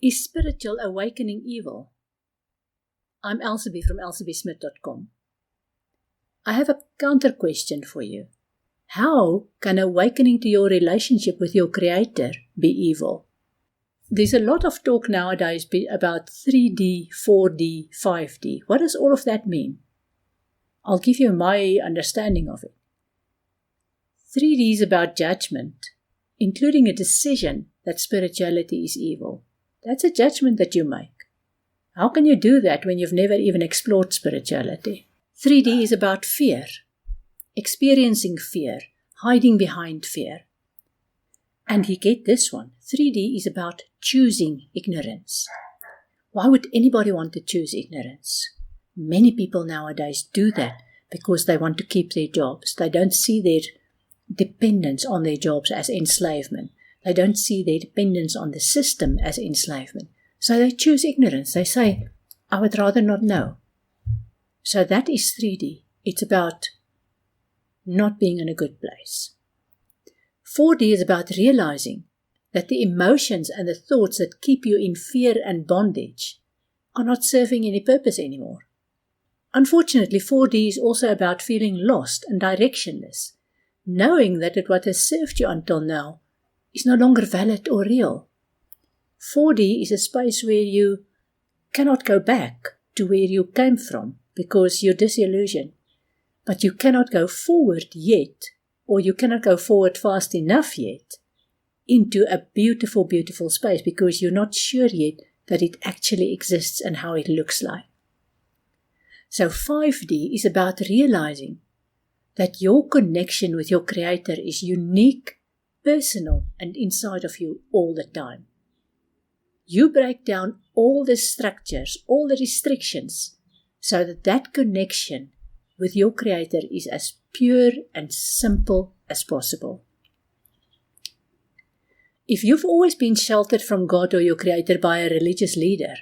Is spiritual awakening evil? I'm Elsaby from elsabysmith.com. I have a counter question for you. How can awakening to your relationship with your Creator be evil? There's a lot of talk nowadays about 3D, 4D, 5D. What does all of that mean? I'll give you my understanding of it. 3D is about judgment, including a decision that spirituality is evil. That's a judgment that you make. How can you do that when you've never even explored spirituality? 3D is about fear, experiencing fear, hiding behind fear. And you get this one. 3D is about choosing ignorance. Why would anybody want to choose ignorance? Many people nowadays do that because they want to keep their jobs. They don't see their dependence on their jobs as enslavement. They don't see their dependence on the system as enslavement. So they choose ignorance. They say, I would rather not know. So that is 3D. It's about not being in a good place. 4D is about realizing that the emotions and the thoughts that keep you in fear and bondage are not serving any purpose anymore. Unfortunately, 4D is also about feeling lost and directionless, knowing that what has served you until now is no longer valid or real. 4D is a space where you cannot go back to where you came from because you're disillusioned. But you cannot go forward yet, or you cannot go forward fast enough yet into a beautiful, beautiful space because you're not sure yet that it actually exists and how it looks like. So 5D is about realizing that your connection with your Creator is unique, personal, and inside of you all the time. You break down all the structures, all the restrictions, so that that connection with your Creator is as pure and simple as possible. If you've always been sheltered from God or your Creator by a religious leader,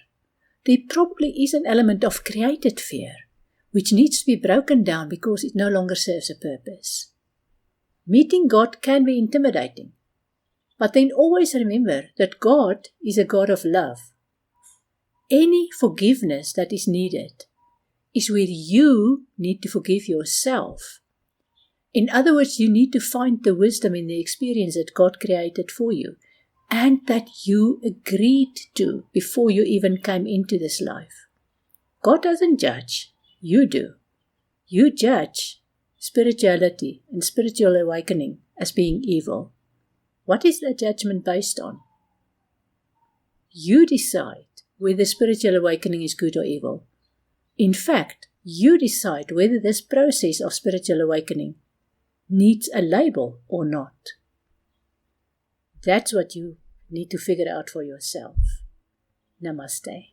there probably is an element of created fear, which needs to be broken down because it no longer serves a purpose. Meeting God can be intimidating, but then always remember that God is a God of love. Any forgiveness that is needed is where you need to forgive yourself. In other words, you need to find the wisdom in the experience that God created for you and that you agreed to before you even came into this life. God doesn't judge. You do. You judge spirituality and spiritual awakening as being evil. What is that judgment based on? You decide whether spiritual awakening is good or evil. In fact, you decide whether this process of spiritual awakening needs a label or not. That's what you need to figure out for yourself. Namaste.